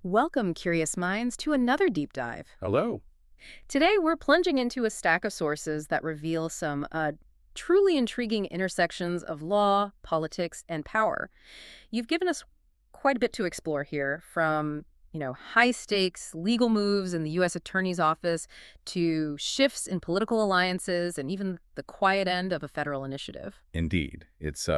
Welcome, curious minds, to another deep dive. Hello. Today, we're plunging into a stack of sources that reveal some truly intriguing intersections of law, politics, and power. You've given us quite a bit to explore here, from high-stakes legal moves in the U.S. Attorney's Office to shifts in political alliances and even the quiet end of a federal initiative. Indeed, it's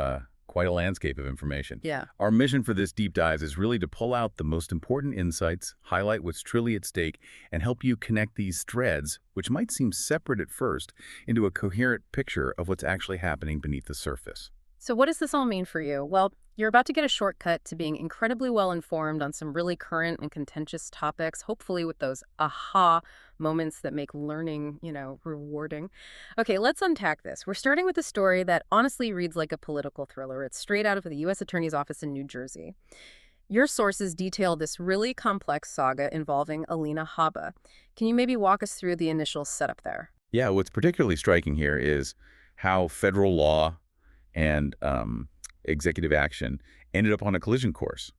quite a landscape of information. Yeah. Our mission for this deep dive is really to pull out the most important insights, highlight what's truly at stake, and help you connect these threads, which might seem separate at first, into a coherent picture of what's actually happening beneath the surface. So what does this all mean for you? Well, you're about to get a shortcut to being incredibly well-informed on some really current and contentious topics, hopefully with those aha moments that make learning, rewarding. Okay, let's unpack this. We're starting with a story that honestly reads like a political thriller. It's straight out of the U.S. Attorney's Office in New Jersey. Your sources detail this really complex saga involving Alina Habba. Can you maybe walk us through the initial setup there? Yeah, what's particularly striking here is how federal law and executive action ended up on a collision course.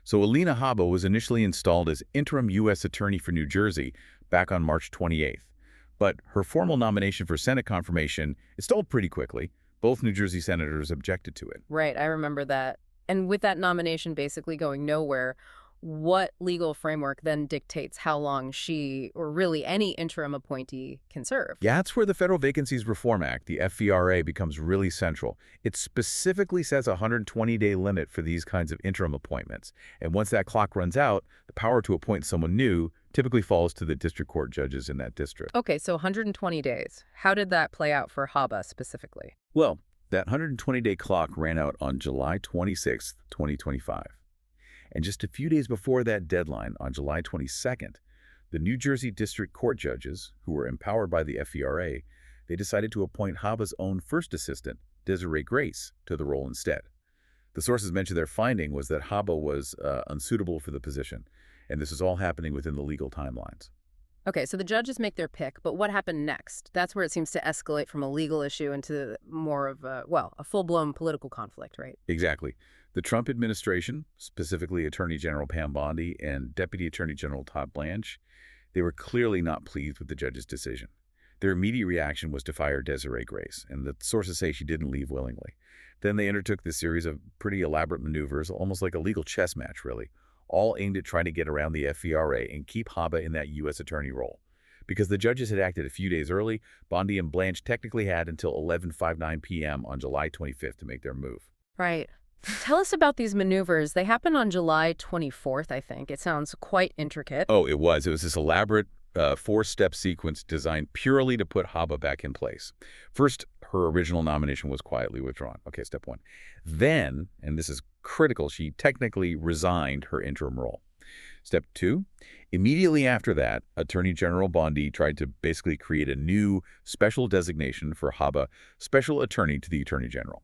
So Alina Habba was initially installed as interim U.S. Attorney for New Jersey back on March 28th. But her formal nomination for Senate confirmation is stalled pretty quickly. Both New Jersey senators objected to it. Right, I remember that. And with that nomination basically going nowhere, what legal framework then dictates how long she, or really any interim appointee, can serve? Yeah, that's where the Federal Vacancies Reform Act, the FVRA, becomes really central. It specifically sets a 120-day limit for these kinds of interim appointments. And once that clock runs out, the power to appoint someone new typically falls to the district court judges in that district. Okay, so 120 days. How did that play out for Habba specifically? Well, that 120-day clock ran out on July 26, 2025. And just a few days before that deadline, on July 22nd, the New Jersey District Court judges, who were empowered by the FVRA, they decided to appoint Habba's own first assistant, Desiree Grace, to the role instead. The sources mentioned their finding was that Habba was unsuitable for the position, and this is all happening within the legal timelines. Okay, so the judges make their pick, but what happened next? That's where it seems to escalate from a legal issue into more of a full-blown political conflict, right? Exactly. The Trump administration, specifically Attorney General Pam Bondi and Deputy Attorney General Todd Blanche, they were clearly not pleased with the judge's decision. Their immediate reaction was to fire Desiree Grace, and the sources say she didn't leave willingly. Then they undertook this series of pretty elaborate maneuvers, almost like a legal chess match, really, all aimed at trying to get around the FVRA and keep Habba in that U.S. attorney role. Because the judges had acted a few days early, Bondi and Blanche technically had until 11:59 p.m. on July 25th to make their move. Right. Tell us about these maneuvers. They happened on July 24th, I think. It sounds quite intricate. Oh, it was. It was this elaborate four-step sequence designed purely to put Habba back in place. First, her original nomination was quietly withdrawn. Okay, step one. Then, and this is critical, she technically resigned her interim role. Step two, immediately after that, Attorney General Bondi tried to basically create a new special designation for Habba, Special Attorney to the Attorney General.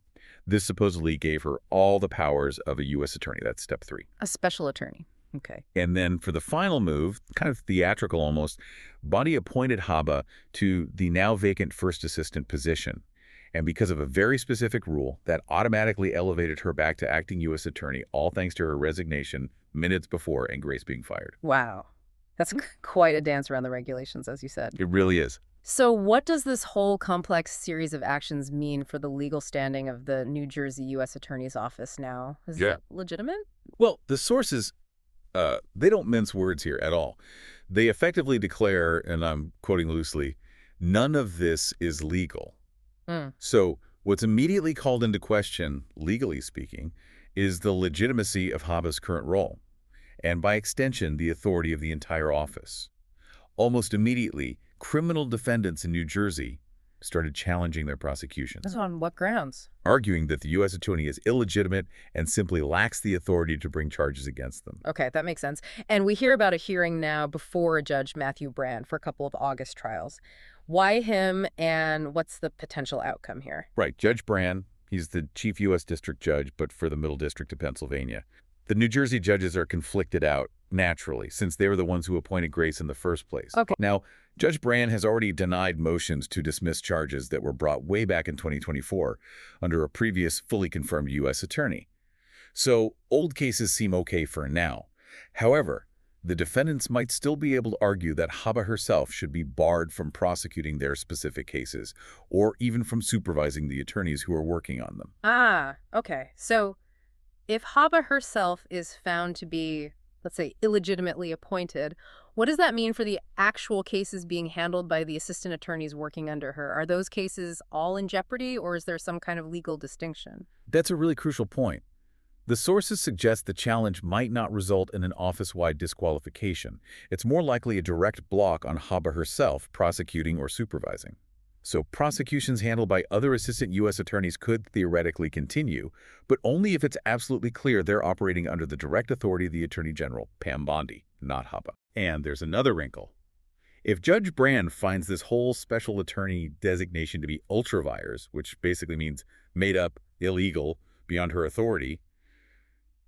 This supposedly gave her all the powers of a U.S. attorney. That's step three. A special attorney. Okay. And then for the final move, kind of theatrical almost, Bondi appointed Habba to the now vacant first assistant position. And because of a very specific rule, that automatically elevated her back to acting U.S. attorney, all thanks to her resignation minutes before and Grace being fired. Wow. That's quite a dance around the regulations, as you said. It really is. So what does this whole complex series of actions mean for the legal standing of the New Jersey U.S. Attorney's Office now? Is that legitimate? Well, the sources, they don't mince words here at all. They effectively declare, and I'm quoting loosely, none of this is legal. So what's immediately called into question, legally speaking, is the legitimacy of Habba's current role, and by extension, the authority of the entire office. Almost immediately, criminal defendants in New Jersey started challenging their prosecutions. On what grounds? Arguing that the U.S. attorney is illegitimate and simply lacks the authority to bring charges against them. Okay, that makes sense. And we hear about a hearing now before Judge Matthew Brand for a couple of August trials. Why him, and what's the potential outcome here? Right, Judge Brand, he's the chief U.S. district judge, but for the Middle District of Pennsylvania. The New Jersey judges are conflicted out, naturally, since they were the ones who appointed Grace in the first place. Okay. Now, Judge Brand has already denied motions to dismiss charges that were brought way back in 2024 under a previous fully confirmed U.S. attorney. So old cases seem okay for now. However, the defendants might still be able to argue that Habba herself should be barred from prosecuting their specific cases, or even from supervising the attorneys who are working on them. Ah, okay. So if Habba herself is found to be, let's say, illegitimately appointed, what does that mean for the actual cases being handled by the assistant attorneys working under her? Are those cases all in jeopardy, or is there some kind of legal distinction? That's a really crucial point. The sources suggest the challenge might not result in an office-wide disqualification. It's more likely a direct block on Habba herself prosecuting or supervising. So prosecutions handled by other assistant U.S. attorneys could theoretically continue, but only if it's absolutely clear they're operating under the direct authority of the Attorney General, Pam Bondi, not Habba. And there's another wrinkle. If Judge Brand finds this whole special attorney designation to be ultra-vires, which basically means made up, illegal, beyond her authority,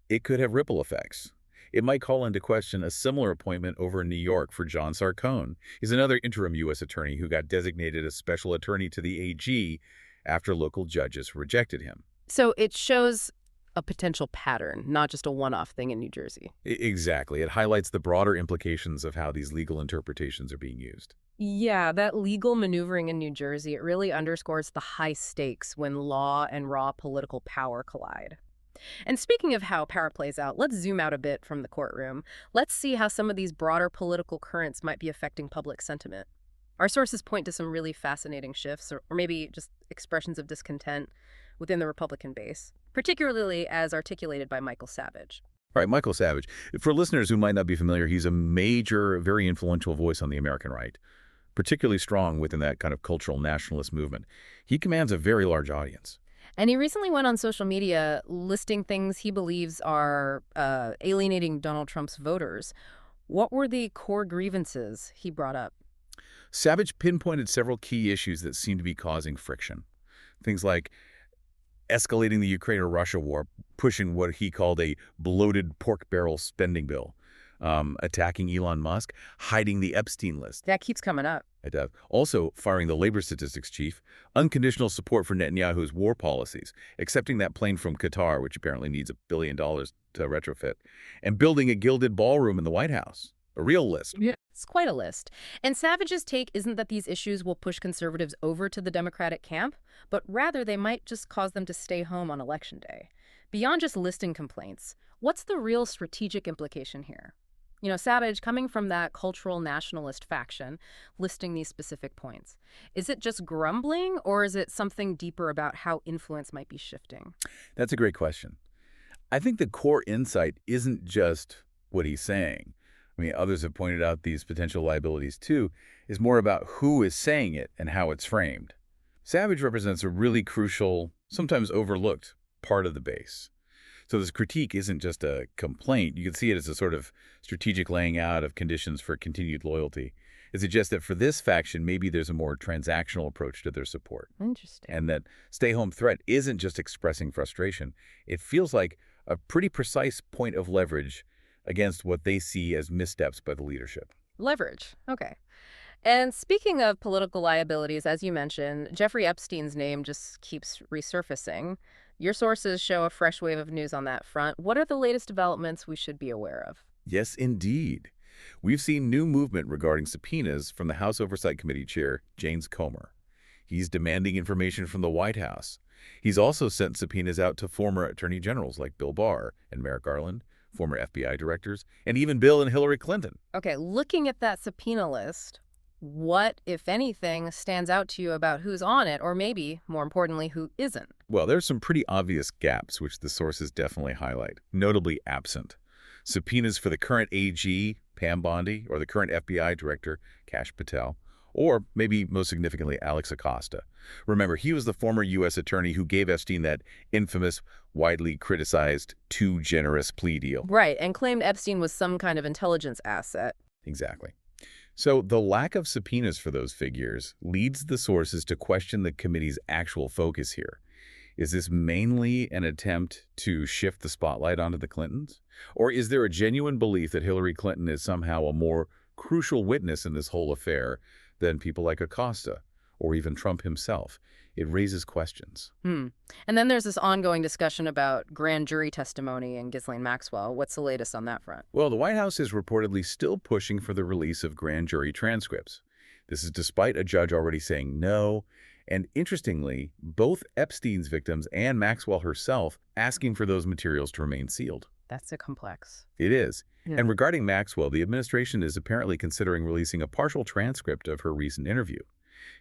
it could have ripple effects. It might call into question a similar appointment over in New York for John Sarcone. He's another interim U.S. attorney who got designated as special attorney to the AG after local judges rejected him. So it shows a potential pattern, not just a one-off thing in New Jersey. Exactly. It highlights the broader implications of how these legal interpretations are being used. Yeah, that legal maneuvering in New Jersey, it really underscores the high stakes when law and raw political power collide. And speaking of how power plays out, let's zoom out a bit from the courtroom. Let's see how some of these broader political currents might be affecting public sentiment. Our sources point to some really fascinating shifts, or maybe just expressions of discontent within the Republican base, particularly as articulated by Michael Savage. All right, Michael Savage. For listeners who might not be familiar, he's a major, very influential voice on the American right, particularly strong within that kind of cultural nationalist movement. He commands a very large audience. And he recently went on social media listing things he believes are alienating Donald Trump's voters. What were the core grievances he brought up? Savage pinpointed several key issues that seem to be causing friction. Things like escalating the Ukraine or Russia war, pushing what he called a bloated pork barrel spending bill, attacking Elon Musk, hiding the Epstein list. That keeps coming up. Also firing the labor statistics chief, unconditional support for Netanyahu's war policies, accepting that plane from Qatar, which apparently needs $1 billion to retrofit, and building a gilded ballroom in the White House. A real list. Yeah. It's quite a list. And Savage's take isn't that these issues will push conservatives over to the Democratic camp, but rather they might just cause them to stay home on Election Day. Beyond just listing complaints, what's the real strategic implication here? You know, Savage, coming from that cultural nationalist faction, listing these specific points. Is it just grumbling, or is it something deeper about how influence might be shifting? That's a great question. I think the core insight isn't just what he's saying. I mean, others have pointed out these potential liabilities too, is more about who is saying it and how it's framed. Savage represents a really crucial, sometimes overlooked part of the base. So this critique isn't just a complaint. You can see it as a sort of strategic laying out of conditions for continued loyalty. It suggests that for this faction, maybe there's a more transactional approach to their support. Interesting. And that stay-home threat isn't just expressing frustration. It feels like a pretty precise point of leverage against what they see as missteps by the leadership. Leverage. Okay. And speaking of political liabilities, as you mentioned, Jeffrey Epstein's name just keeps resurfacing. Your sources show a fresh wave of news on that front. What are the latest developments we should be aware of? Yes, indeed. We've seen new movement regarding subpoenas from the House Oversight Committee Chair, James Comer. He's demanding information from the White House. He's also sent subpoenas out to former attorney generals like Bill Barr and Merrick Garland, former FBI directors, and even Bill and Hillary Clinton. Okay, looking at that subpoena list, what, if anything, stands out to you about who's on it, or maybe, more importantly, who isn't? Well, there's some pretty obvious gaps, which the sources definitely highlight, notably absent. Subpoenas for the current AG, Pam Bondi, or the current FBI director, Kash Patel, or maybe most significantly, Alex Acosta. Remember, he was the former U.S. attorney who gave Epstein that infamous, widely criticized, too generous plea deal. Right, and claimed Epstein was some kind of intelligence asset. Exactly. So the lack of subpoenas for those figures leads the sources to question the committee's actual focus here. Is this mainly an attempt to shift the spotlight onto the Clintons? Or is there a genuine belief that Hillary Clinton is somehow a more crucial witness in this whole affair than people like Acosta? or even Trump himself. It raises questions. Hmm. And then there's this ongoing discussion about grand jury testimony and Ghislaine Maxwell. What's the latest on that front? Well, the White House is reportedly still pushing for the release of grand jury transcripts. This is despite a judge already saying no, and interestingly, both Epstein's victims and Maxwell herself asking for those materials to remain sealed. That's a complex. It is. Yeah. And regarding Maxwell, the administration is apparently considering releasing a partial transcript of her recent interview.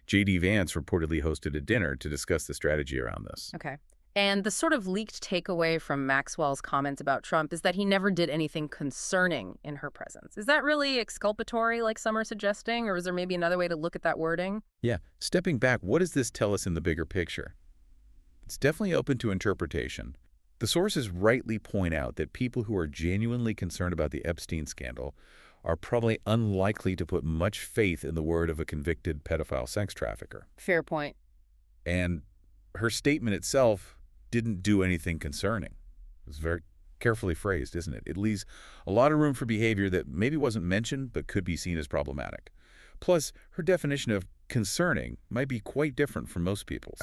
J.D. Vance reportedly hosted a dinner to discuss the strategy around this. Okay. And the sort of leaked takeaway from Maxwell's comments about Trump is that he never did anything concerning in her presence. Is that really exculpatory, like some are suggesting, or is there maybe another way to look at that wording? Yeah, stepping back, what does this tell us in the bigger picture? It's definitely open to interpretation. The sources rightly point out that people who are genuinely concerned about the Epstein scandal are probably unlikely to put much faith in the word of a convicted pedophile sex trafficker. Fair point. And her statement itself didn't do anything concerning. It was very carefully phrased, isn't it? It leaves a lot of room for behavior that maybe wasn't mentioned but could be seen as problematic. Plus, her definition of concerning might be quite different from most people's.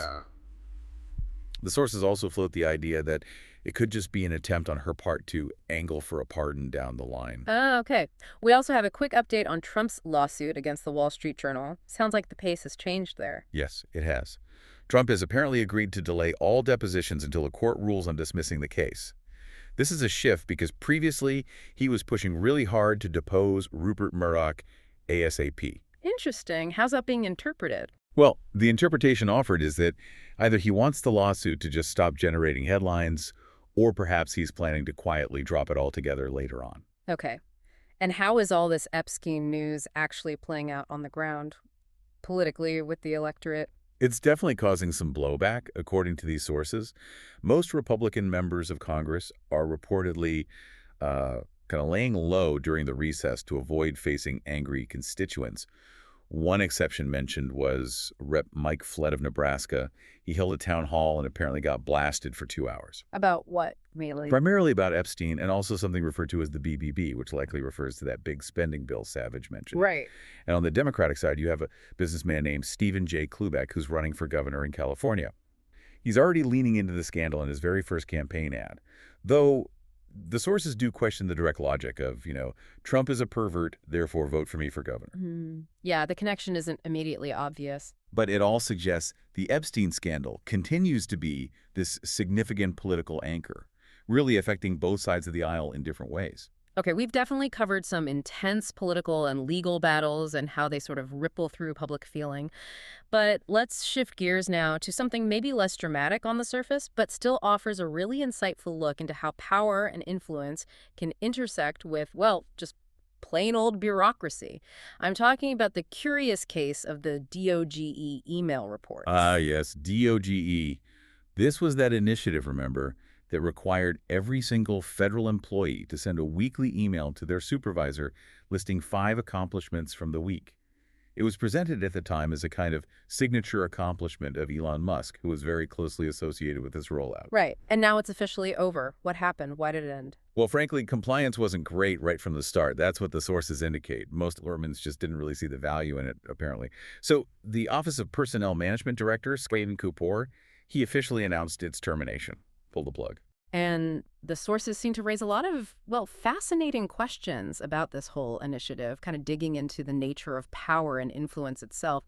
The sources also float the idea that it could just be an attempt on her part to angle for a pardon down the line. Oh, okay. We also have a quick update on Trump's lawsuit against the Wall Street Journal. Sounds like the pace has changed there. Yes, it has. Trump has apparently agreed to delay all depositions until a court rules on dismissing the case. This is a shift because previously he was pushing really hard to depose Rupert Murdoch ASAP. Interesting. How's that being interpreted? Well, the interpretation offered is that either he wants the lawsuit to just stop generating headlines, or perhaps he's planning to quietly drop it altogether later on. Okay. And how is all this Epstein news actually playing out on the ground, politically, with the electorate? It's definitely causing some blowback, according to these sources. Most Republican members of Congress are reportedly kind of laying low during the recess to avoid facing angry constituents. One exception mentioned was Rep. Mike Flett of Nebraska. He held a town hall and apparently got blasted for 2 hours. About what, mainly? Primarily about Epstein and also something referred to as the BBB, which likely refers to that big spending bill Savage mentioned. Right. And on the Democratic side, you have a businessman named Stephen J. Klubeck who's running for governor in California. He's already leaning into the scandal in his very first campaign ad, though the sources do question the direct logic of, Trump is a pervert, therefore vote for me for governor. Yeah, the connection isn't immediately obvious. But it all suggests the Epstein scandal continues to be this significant political anchor, really affecting both sides of the aisle in different ways. Okay, we've definitely covered some intense political and legal battles and how they sort of ripple through public feeling. But let's shift gears now to something maybe less dramatic on the surface, but still offers a really insightful look into how power and influence can intersect with, well, just plain old bureaucracy. I'm talking about the curious case of the DOGE email reports. Yes, DOGE. This was that initiative, remember, that required every single federal employee to send a weekly email to their supervisor listing 5 accomplishments from the week. It was presented at the time as a kind of signature accomplishment of Elon Musk, who was very closely associated with this rollout. Right. And now it's officially over. What happened? Why did it end? Well, frankly, compliance wasn't great right from the start. That's what the sources indicate. Most governments just didn't really see the value in it, apparently. So the Office of Personnel Management Director, Skaven Kapoor, he officially announced its termination. Pull the plug. And the sources seem to raise a lot of, well, fascinating questions about this whole initiative, kind of digging into the nature of power and influence itself.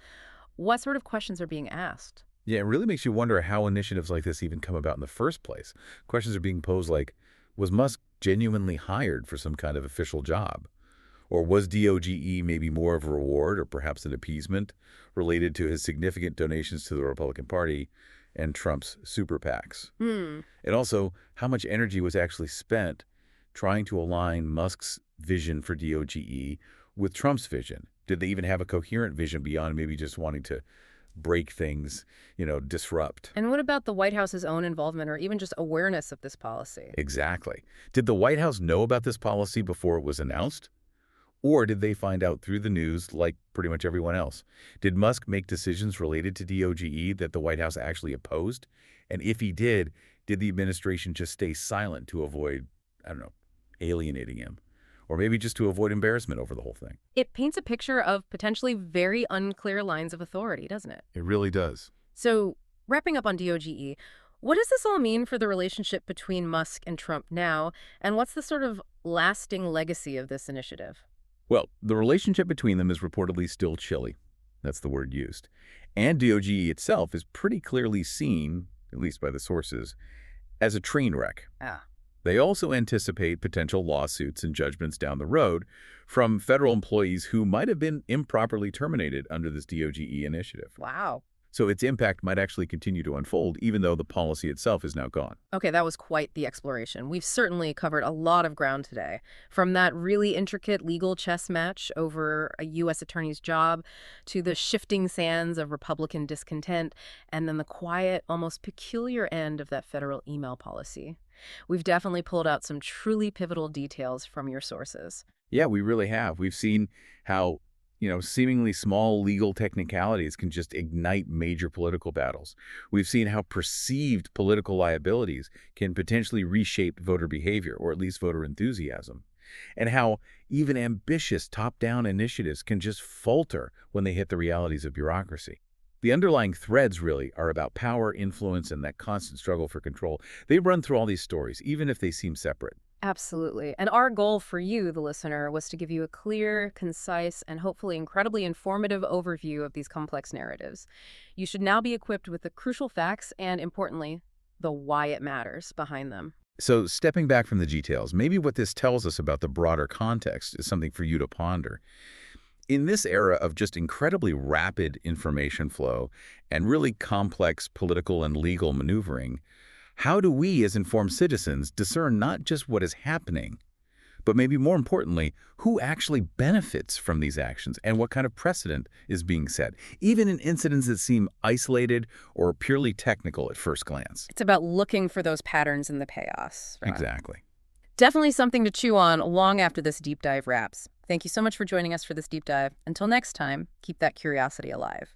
What sort of questions are being asked? Yeah, it really makes you wonder how initiatives like this even come about in the first place. Questions are being posed like, was Musk genuinely hired for some kind of official job? Or was DOGE maybe more of a reward or perhaps an appeasement related to his significant donations to the Republican Party and Trump's super PACs? And also, how much energy was actually spent trying to align Musk's vision for DOGE with Trump's vision? Did they even have a coherent vision beyond maybe just wanting to break things, disrupt? And what about the White House's own involvement or even just awareness of this policy? Exactly. Did the White House know about this policy before it was announced? Or did they find out through the news like pretty much everyone else? Did Musk make decisions related to DOGE that the White House actually opposed? And if he did the administration just stay silent to avoid, alienating him? or maybe just to avoid embarrassment over the whole thing. It paints a picture of potentially very unclear lines of authority, doesn't it? It really does. So, wrapping up on DOGE, what does this all mean for the relationship between Musk and Trump now, and what's the sort of lasting legacy of this initiative? Well, the relationship between them is reportedly still chilly. That's the word used. And DOGE itself is pretty clearly seen, at least by the sources, as a train wreck. Ah, They also anticipate potential lawsuits and judgments down the road from federal employees who might have been improperly terminated under this DOGE initiative. wow. So its impact might actually continue to unfold, even though the policy itself is now gone. Okay, that was quite the exploration. We've certainly covered a lot of ground today, from that really intricate legal chess match over a U.S. attorney's job to the shifting sands of Republican discontent, and then the quiet, almost peculiar end of that federal email policy. We've definitely pulled out some truly pivotal details from your sources. Yeah, we really have. We've seen how, seemingly small legal technicalities can just ignite major political battles. We've seen how perceived political liabilities can potentially reshape voter behavior, or at least voter enthusiasm, and how even ambitious top-down initiatives can just falter when they hit the realities of bureaucracy. The underlying threads really are about power, influence, and that constant struggle for control. They run through all these stories, even if they seem separate. Absolutely. And our goal for you, the listener, was to give you a clear, concise, and hopefully incredibly informative overview of these complex narratives. You should now be equipped with the crucial facts and, importantly, the why it matters behind them. So stepping back from the details, maybe what this tells us about the broader context is something for you to ponder. In this era of just incredibly rapid information flow and really complex political and legal maneuvering, how do we as informed citizens discern not just what is happening, but maybe more importantly, who actually benefits from these actions and what kind of precedent is being set, even in incidents that seem isolated or purely technical at first glance? It's about looking for those patterns in the chaos. Right? Exactly. Definitely something to chew on long after this deep dive wraps. Thank you so much for joining us for this deep dive. Until next time, keep that curiosity alive.